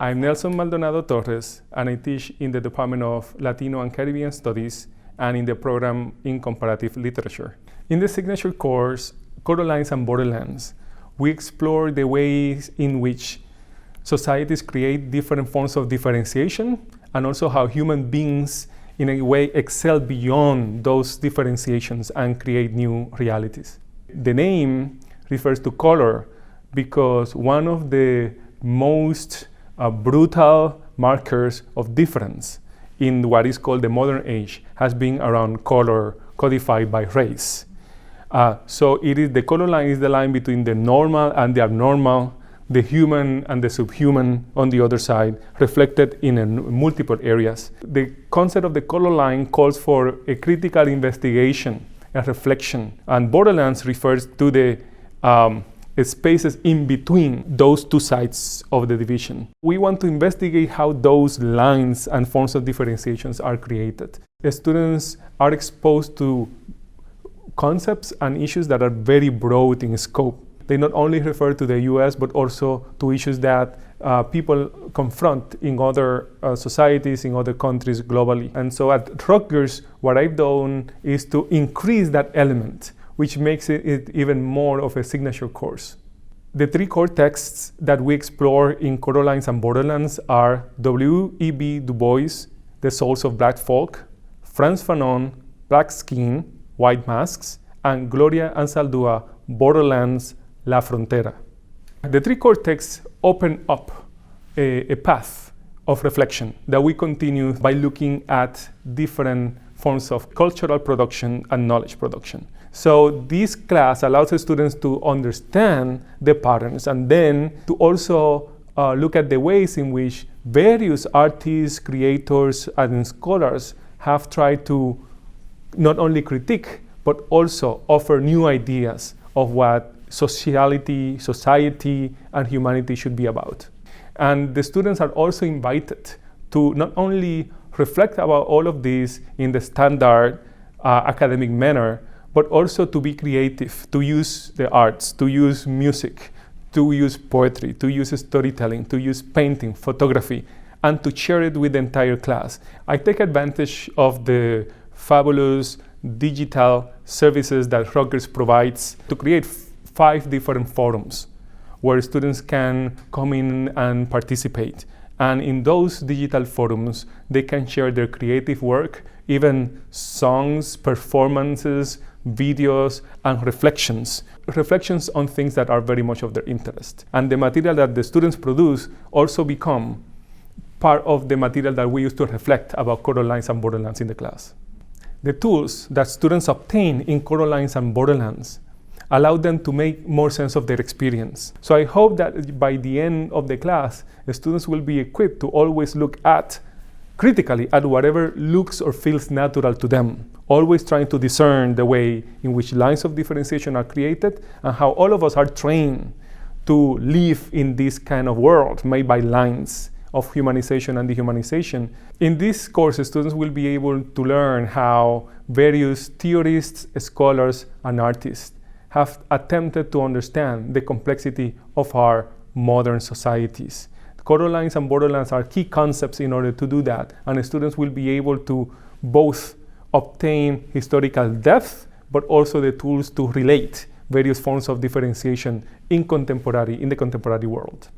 I'm Nelson Maldonado-Torres, and I teach in the Department of Latino and Caribbean Studies and in the program in Comparative Literature. In the signature course, Colorlines and Borderlands, we explore the ways in which societies create different forms of differentiation, and also how human beings, in a way, excel beyond those differentiations and create new realities. The name refers to color because one of the most brutal markers of difference in what is called the modern age has been around color codified by race. So the color line is the line between the normal and the abnormal, the human and the subhuman on the other side, reflected in multiple areas. The concept of the color line calls for a critical investigation, a reflection, and Borderlands refers to the spaces in between those two sides of the division. We want to investigate how those lines and forms of differentiations are created. The students are exposed to concepts and issues that are very broad in scope. They not only refer to the US, but also to issues that people confront in other societies, in other countries globally. And so at Rutgers, what I've done is to increase that element, which makes it even more of a signature course. The three core texts that we explore in Colorlines and Borderlands are W.E.B. Du Bois, The Souls of Black Folk, Frantz Fanon, Black Skin, White Masks, and Gloria Anzaldúa, Borderlands, La Frontera. The three core texts open up a path of reflection that we continue by looking at different forms of cultural production and knowledge production. So this class allows the students to understand the patterns and then to also look at the ways in which various artists, creators, and scholars have tried to not only critique, but also offer new ideas of what society, and humanity should be about. And the students are also invited to not only reflect about all of this in the standard academic manner, but also to be creative, to use the arts, to use music, to use poetry, to use storytelling, to use painting, photography, and to share it with the entire class. I take advantage of the fabulous digital services that Rutgers provides to create 5 different forums where students can come in and participate. And in those digital forums, they can share their creative work, even songs, performances, videos, and reflections on things that are very much of their interest. And the material that the students produce also become part of the material that we use to reflect about Colorlines and Borderlands in the class. The tools that students obtain in Colorlines and Borderlands allow them to make more sense of their experience. So I hope that by the end of the class, the students will be equipped to always look critically at whatever looks or feels natural to them, always trying to discern the way in which lines of differentiation are created and how all of us are trained to live in this kind of world made by lines of humanization and dehumanization. In this course, students will be able to learn how various theorists, scholars, and artists have attempted to understand the complexity of our modern societies. Colorlines and Borderlands are key concepts in order to do that, and students will be able to both obtain historical depth, but also the tools to relate various forms of differentiation in the contemporary world.